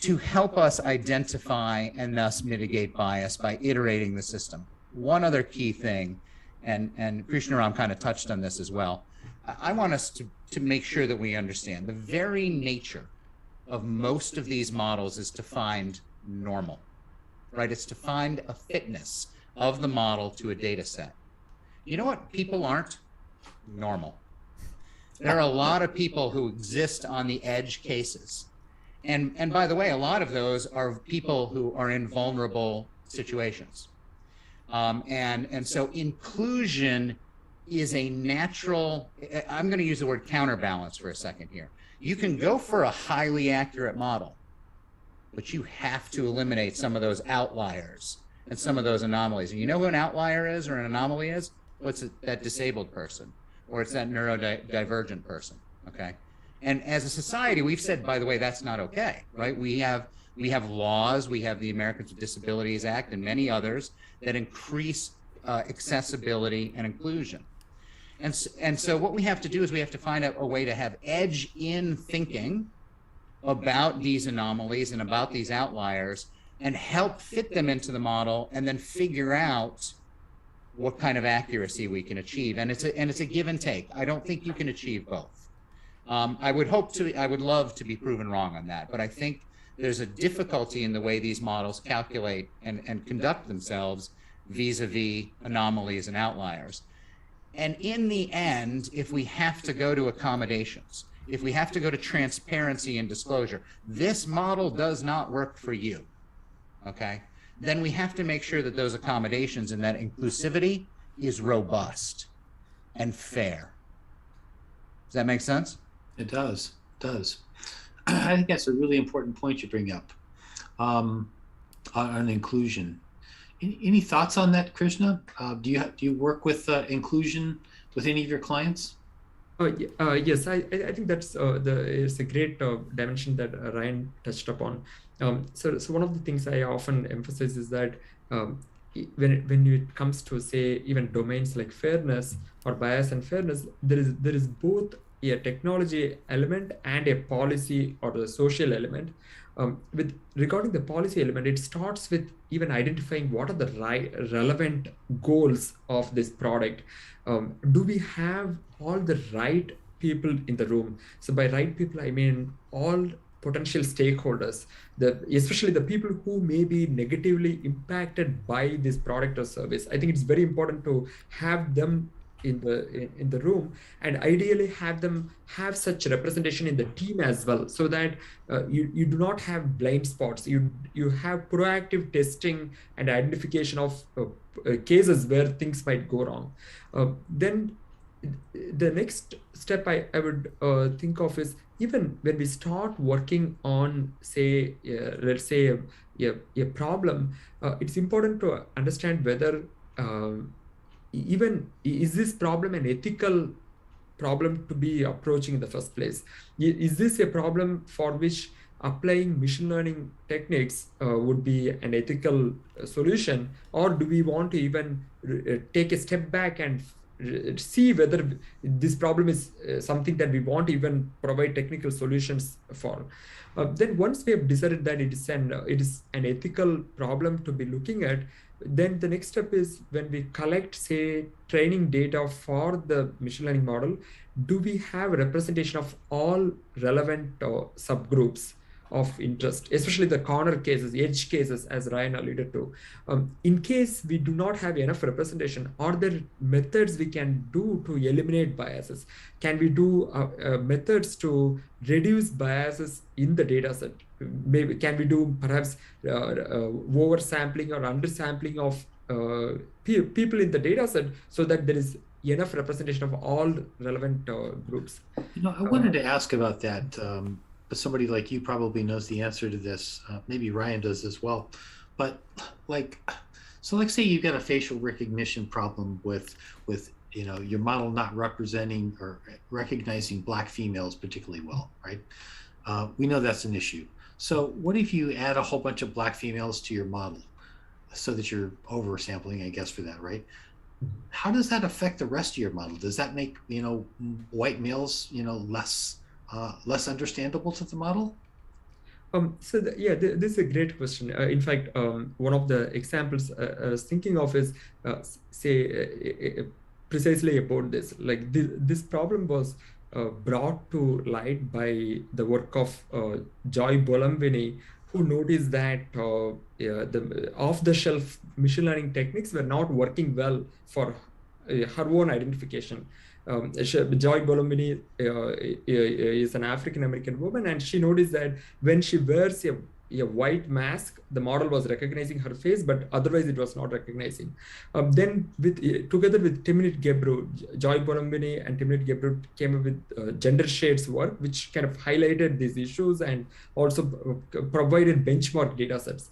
to help us identify and thus mitigate bias by iterating the system. One other key thing, and Krishnaram kind of touched on this as well, I want us to make sure that we understand the very nature of most of these models is to find normal, right? It's to find a fitness of the model to a data set. You know what people aren't? Normal. There are a lot of people who exist on the edge cases. And by the way, a lot of those are people who are in vulnerable situations. And so inclusion is a natural, I'm going to use the word counterbalance for a second here. You can go for a highly accurate model, but you have to eliminate some of those outliers and some of those anomalies. And you know who an outlier is or an anomaly is? Well, it's that disabled person, or it's that neurodivergent person, okay? And as a society, we've said, by the way, that's not okay, right? We have laws, we have the Americans with Disabilities Act and many others that increase accessibility and inclusion. And so what we have to do is we have to find out a way to have edge in thinking about these anomalies and about these outliers and help fit them into the model and then figure out what kind of accuracy we can achieve. And it's a give and take. I don't think you can achieve both. I would love to be proven wrong on that, but I think there's a difficulty in the way these models calculate and conduct themselves vis-a-vis anomalies and outliers. And in the end, if we have to go to accommodations, if we have to go to transparency and disclosure, this model does not work for you, okay, then we have to make sure that those accommodations and that inclusivity is robust and fair. Does that make sense? It does. It does. I think that's a really important point you bring up on inclusion. Any thoughts on that, Krishna? Do you work with inclusion with any of your clients? Yes, I think that's it's a great dimension that Ryan touched upon. So one of the things I often emphasize is that when it comes to, say, even domains like fairness or bias and fairness, there is both a technology element and a policy or a social element. With regarding the policy element, it starts with even identifying what are the relevant goals of this product. Do we have all the right people in the room? So by right people, I mean all potential stakeholders, especially the people who may be negatively impacted by this product or service. I think it's very important to have them in the room, and ideally have them have such representation in the team as well, so that you do not have blind spots. You have proactive testing and identification of cases where things might go wrong. Then the next step I would think of is, even when we start working on, say, let's say a problem, it's important to understand whether even is this problem an ethical problem to be approaching in the first place? Is this a problem for which applying machine learning techniques would be an ethical solution, or do we want to even take a step back and see whether this problem is something that we want to even provide technical solutions for? Then once we have decided that it is an ethical problem to be looking at, then the next step is, when we collect, say, training data for the machine learning model, do we have a representation of all relevant subgroups of interest, especially the corner cases, edge cases, as Ryan alluded to. In case we do not have enough representation, are there methods we can do to eliminate biases? Can we do methods to reduce biases in the data set? Maybe can we do perhaps oversampling or undersampling of people in the data set, so that there is enough representation of all relevant groups? I wanted to ask about that. But somebody like you probably knows the answer to this. Maybe Ryan does as well. But so let's say you've got a facial recognition problem with your model not representing or recognizing Black females particularly well, right? We know that's an issue. So what if you add a whole bunch of Black females to your model, so that you're oversampling, I guess, for that, right? How does that affect the rest of your model? Does that make white males less understandable to the model? This is a great question. In fact, one of the examples I was thinking of is, precisely about this. Like this problem was brought to light by the work of Joy Bolambini, who noticed that the off-the-shelf machine learning techniques were not working well for her own identification. Joy Bolambini is an African-American woman, and she noticed that when she wears a white mask, the model was recognizing her face, but otherwise it was not recognizing. Then together with Timnit Gebru, Joy Bolambini and Timnit Gebru came up with gender shades work, which kind of highlighted these issues and also provided benchmark data sets.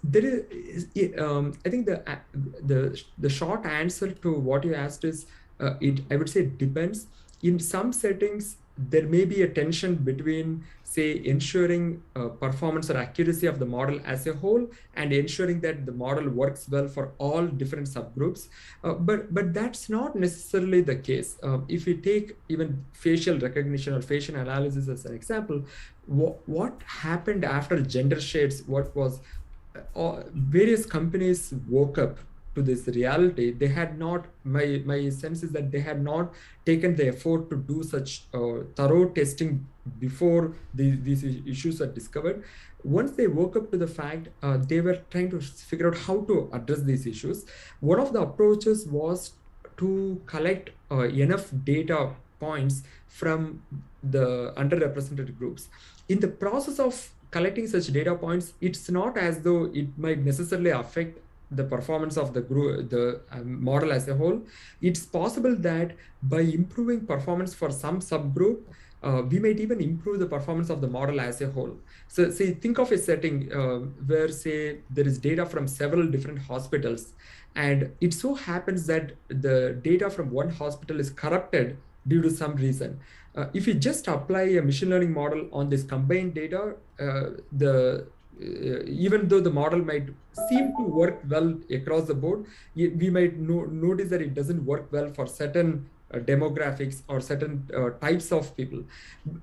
There is, I think the short answer to what you asked is, I would say it depends. In some settings, there may be a tension between, say, ensuring performance or accuracy of the model as a whole and ensuring that the model works well for all different subgroups. But that's not necessarily the case. If we take even facial recognition or facial analysis as an example, what happened after gender shades work was various companies woke up to this reality. They had not, my sense is that they had not taken the effort to do such thorough testing before these issues are discovered. Once they woke up to the fact, they were trying to figure out how to address these issues. One of the approaches was to collect enough data points from the underrepresented groups. In the process of collecting such data points, it's not as though it might necessarily affect the performance of the group, the model as a whole. It's possible that by improving performance for some subgroup, we might even improve the performance of the model as a whole. So say, think of a setting where, say, there is data from several different hospitals, and it so happens that the data from one hospital is corrupted due to some reason. If you just apply a machine learning model on this combined data, even though the model might seem to work well across the board, we might notice that it doesn't work well for certain demographics or certain types of people.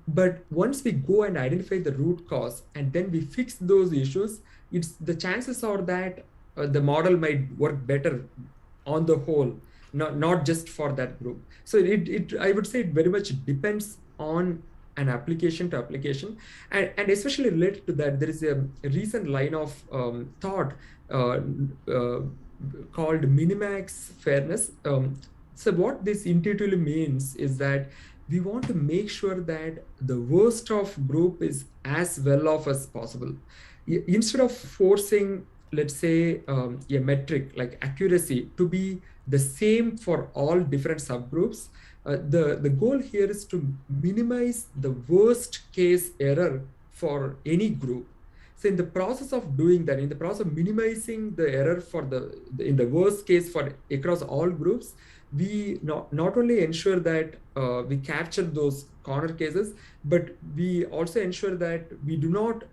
But once we go and identify the root cause and then we fix those issues, the chances are that the model might work better on the whole, not just for that group. So I would say it very much depends on an application to application, and especially related to that, there is a recent line of thought called Minimax Fairness. So what this intuitively means is that we want to make sure that the worst of group is as well off as possible. Instead of forcing, let's say, a metric like accuracy to be the same for all different subgroups, the goal here is to minimize the worst case error for any group. So in the process of doing that, in the process of minimizing the error in the worst case for across all groups, we not only ensure that we capture those corner cases, but we also ensure that we do not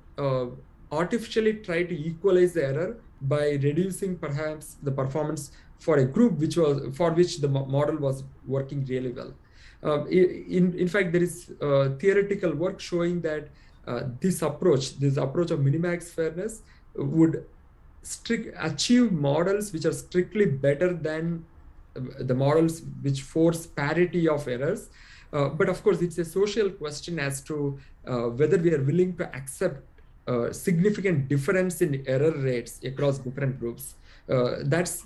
artificially try to equalize the error by reducing perhaps the performance for a group for which the model was working really well. In fact, there is theoretical work showing that this approach of minimax fairness would achieve models which are strictly better than the models which force parity of errors. But of course, it's a social question as to whether we are willing to accept significant difference in error rates across different groups. That's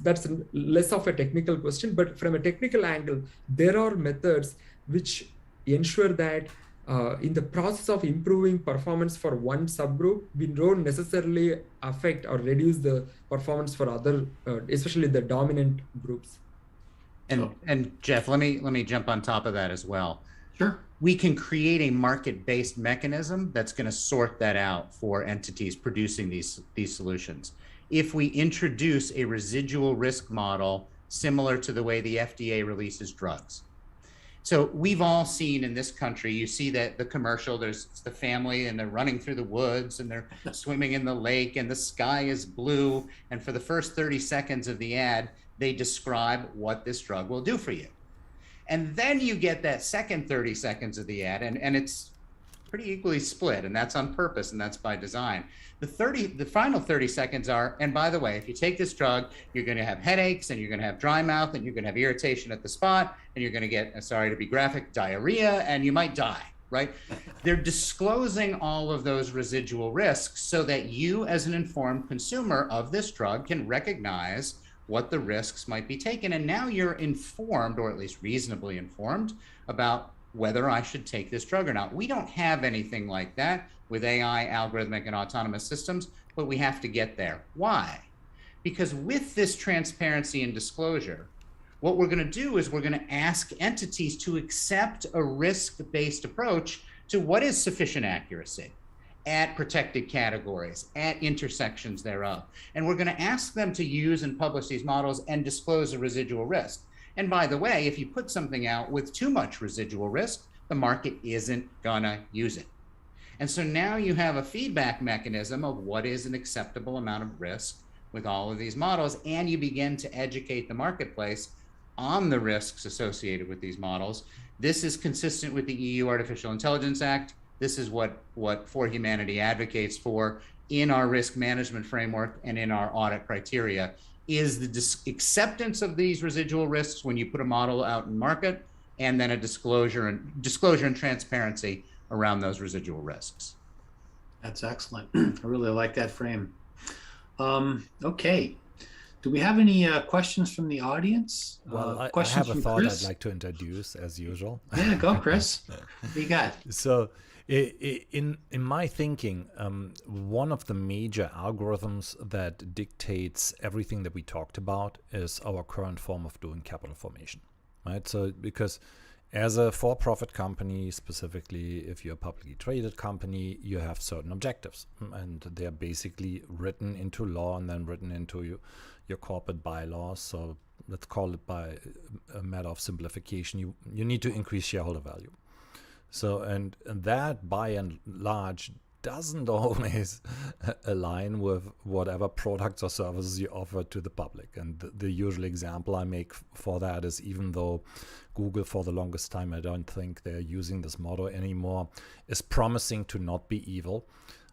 less of a technical question, but from a technical angle, there are methods which ensure that in the process of improving performance for one subgroup, we don't necessarily affect or reduce the performance for other, especially the dominant groups. And Jeff, let me jump on top of that as well. Sure. We can create a market-based mechanism that's going to sort that out for entities producing these solutions. If we introduce a residual risk model similar to the way the FDA releases drugs. So we've all seen in this country, you see that the commercial, there's the family and they're running through the woods and they're swimming in the lake and the sky is blue. And for the first 30 seconds of the ad, they describe what this drug will do for you. And then you get that second 30 seconds of the ad, and it's pretty equally split, and that's on purpose, and that's by design. The final 30 seconds are, and by the way, if you take this drug, you're going to have headaches, and you're going to have dry mouth, and you're going to have irritation at the spot, and you're going to get, sorry to be graphic, diarrhea, and you might die, right? They're disclosing all of those residual risks so that you, as an informed consumer of this drug, can recognize what the risks might be taken. And now you're informed, or at least reasonably informed, about whether I should take this drug or not. We don't have anything like that with AI, algorithmic, and autonomous systems, but we have to get there. Why? Because with this transparency and disclosure, what we're going to do is we're going to ask entities to accept a risk-based approach to what is sufficient accuracy at protected categories, at intersections thereof. And we're going to ask them to use and publish these models and disclose a residual risk. And by the way, if you put something out with too much residual risk, the market isn't going to use it. And so now you have a feedback mechanism of what is an acceptable amount of risk with all of these models, and you begin to educate the marketplace on the risks associated with these models. This is consistent with the EU Artificial Intelligence Act. This is what For Humanity advocates for in our risk management framework and in our audit criteria, is the acceptance of these residual risks when you put a model out in market, and then a disclosure and transparency around those residual risks. That's excellent. I really like that frame. Okay, Do we have any questions from the audience? Well, I Questions have a from thought Chris? I'd like to introduce, as usual. Yeah, go, Chris. What do you got? So, in my thinking, one of the major algorithms that dictates everything that we talked about is our current form of doing capital formation, right? So, because as a for-profit company, specifically if you're a publicly traded company, you have certain objectives, and they're basically written into law and then written into your corporate bylaws. So let's call it, by a matter of simplification, you need to increase shareholder value. So, and that by and large doesn't always align with whatever products or services you offer to the public. And the usual example I make for that is, even though Google, for the longest time, I don't think they're using this motto anymore, is promising to not be evil.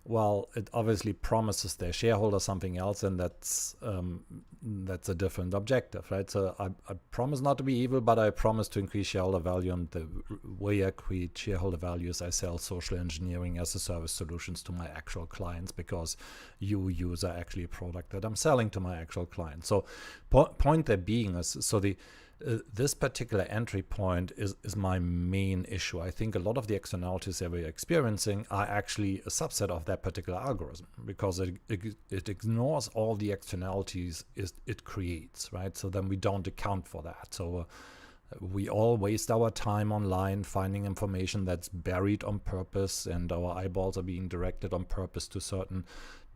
Well, it obviously promises their shareholders something else, and that's a different objective, right? So I promise not to be evil, but I promise to increase shareholder value. And the way I create shareholder value is I sell social engineering as a service solutions to my actual clients, because you use are actually a product that I'm selling to my actual clients. So point there being is, so this particular entry point is my main issue. I think a lot of the externalities that we're experiencing are actually a subset of that particular algorithm, because it ignores all the externalities it creates, right? So then we don't account for that. So we all waste our time online finding information that's buried on purpose, and our eyeballs are being directed on purpose to certain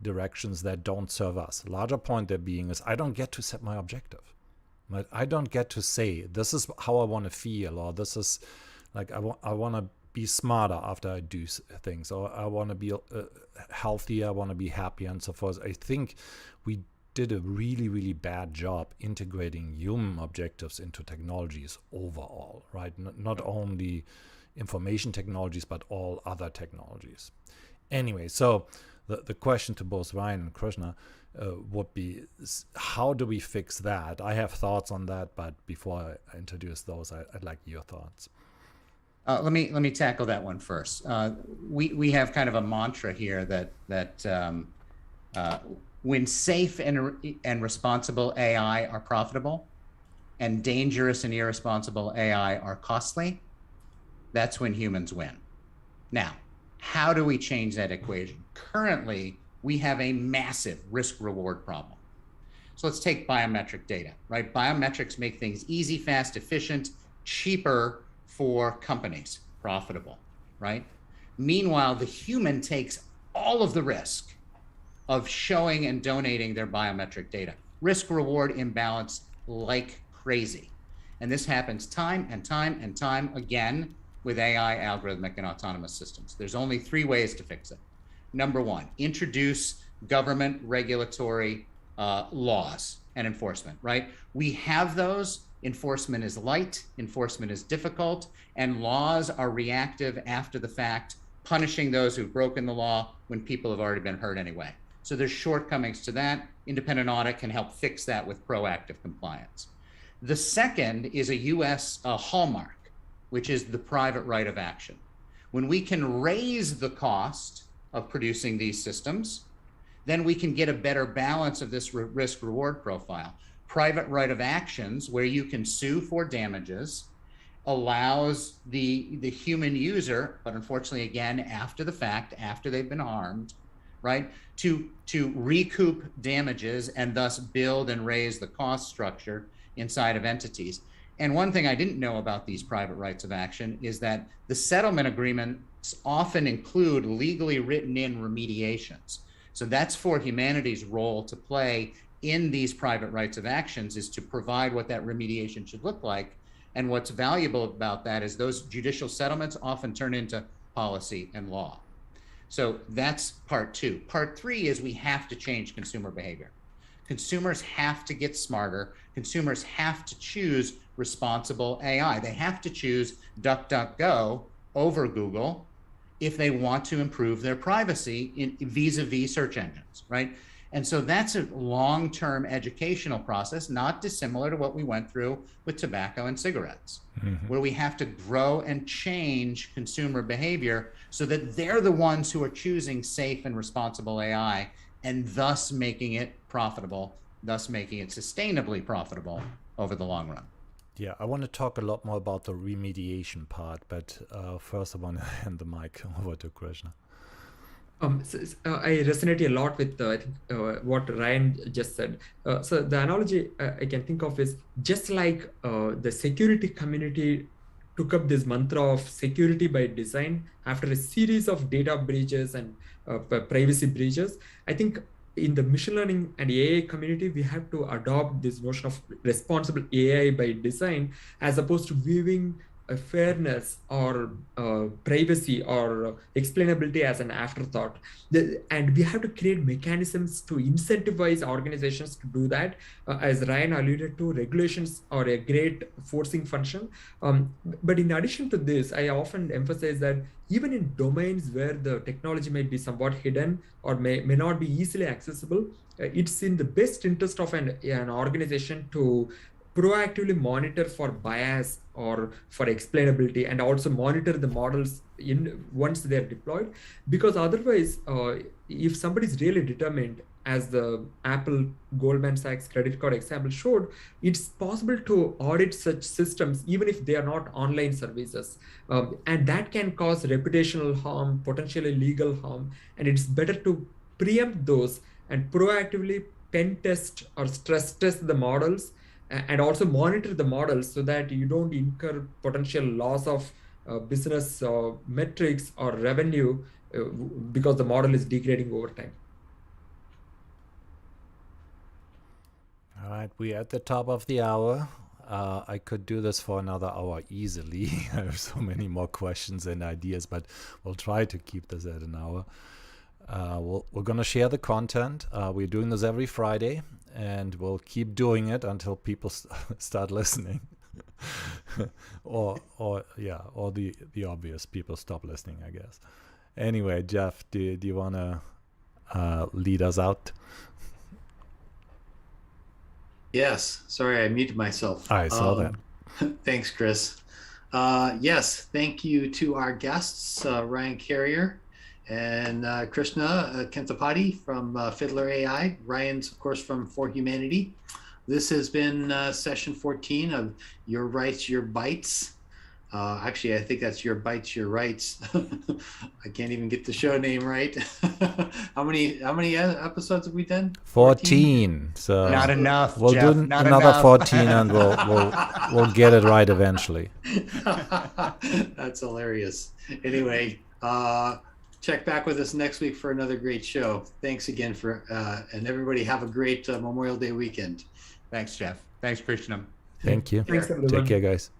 directions that don't serve us. Larger point there being is, I don't get to set my objective. Right? I don't get to say, this is how I want to feel, or this is like, I want to be smarter after I do things, or I want to be healthier, I want to be happier, and so forth. I think we did a really, really bad job integrating human objectives into technologies overall, right? Not only information technologies, but all other technologies. Anyway, so the question to both Ryan and Krishna would be, how do we fix that? I have thoughts on that, but before I introduce those, I'd like your thoughts. Let me tackle that one first. We have kind of a mantra here that when safe and responsible AI are profitable, and dangerous and irresponsible AI are costly, that's when humans win. Now, how do we change that equation? Currently, we have a massive risk-reward problem. So let's take biometric data, right? Biometrics make things easy, fast, efficient, cheaper for companies, profitable, right? Meanwhile, the human takes all of the risk of showing and donating their biometric data. Risk-reward imbalance like crazy. And this happens time and time and time again with AI, algorithmic, and autonomous systems. There's only 3 ways to fix it. Number 1, introduce government regulatory laws and enforcement, right? We have those. Enforcement is light, enforcement is difficult, and laws are reactive after the fact, punishing those who've broken the law when people have already been hurt anyway. So there's shortcomings to that. Independent audit can help fix that with proactive compliance. The second is a US hallmark, which is the private right of action. When we can raise the cost of producing these systems, then we can get a better balance of this risk-reward profile. Private right of actions, where you can sue for damages, allows the human user, but unfortunately, again, after the fact, after they've been harmed, right, to recoup damages and thus build and raise the cost structure inside of entities. And one thing I didn't know about these private rights of action is that the settlement agreements often include legally written in remediations. So that's for humanity's role to play in these private rights of actions, is to provide what that remediation should look like. And what's valuable about that is those judicial settlements often turn into policy and law. So that's part 2. Part 3 is we have to change consumer behavior. Consumers have to get smarter. Consumers have to choose responsible AI. They have to choose DuckDuckGo over Google if they want to improve their privacy in vis-a-vis search engines, right? And so that's a long-term educational process, not dissimilar to what we went through with tobacco and cigarettes, where we have to grow and change consumer behavior so that they're the ones who are choosing safe and responsible AI and thus making it profitable thus making it sustainably profitable over the long run. Yeah, I want to talk a lot more about the remediation part, but first I want to hand the mic over to Krishna. I resonate a lot with I think what Ryan just said. So the analogy I can think of is just like the security community took up this mantra of security by design after a series of data breaches and privacy breaches. I think in the machine learning and AI community, we have to adopt this notion of responsible AI by design, as opposed to viewing fairness or privacy or explainability as an afterthought. And we have to create mechanisms to incentivize organizations to do that. As Ryan alluded to, regulations are a great forcing function. But in addition to this, I often emphasize that even in domains where the technology may be somewhat hidden or may not be easily accessible, it's in the best interest of an organization to proactively monitor for bias or for explainability, and also monitor the models once they're deployed. Because otherwise, if somebody's really determined, as the Apple Goldman Sachs credit card example showed, it's possible to audit such systems even if they are not online services. And that can cause reputational harm, potentially legal harm. And it's better to preempt those and proactively pen test or stress test the models, and also monitor the models so that you don't incur potential loss of business metrics or revenue because the model is degrading over time. All right, we're at the top of the hour. I could do this for another hour easily. I have so many more questions and ideas, but we'll try to keep this at an hour. We're going to share the content. We're doing this every Friday, and we'll keep doing it until people start listening. or the obvious, people stop listening, I guess. Anyway, Jeff, do you want to lead us out? Yes. Sorry, I muted myself. I saw that. Thanks, Chris. Yes, thank you to our guests, Ryan Carrier and Krishna Kentapati from Fiddler AI. Ryan's, of course, from For Humanity. This has been session 14 of Your Rights, Your Bytes. Actually, I think that's Your Bytes, Your Rights. I can't even get the show name right. How many episodes have we done? 14. So not enough. We'll Jeff, do not another enough. 14, and we'll get it right eventually. That's hilarious. Anyway, check back with us next week for another great show. Thanks again and everybody have a great Memorial Day weekend. Thanks, Jeff. Thanks, Krishna. Thank you. Thanks, everyone. Take care, guys.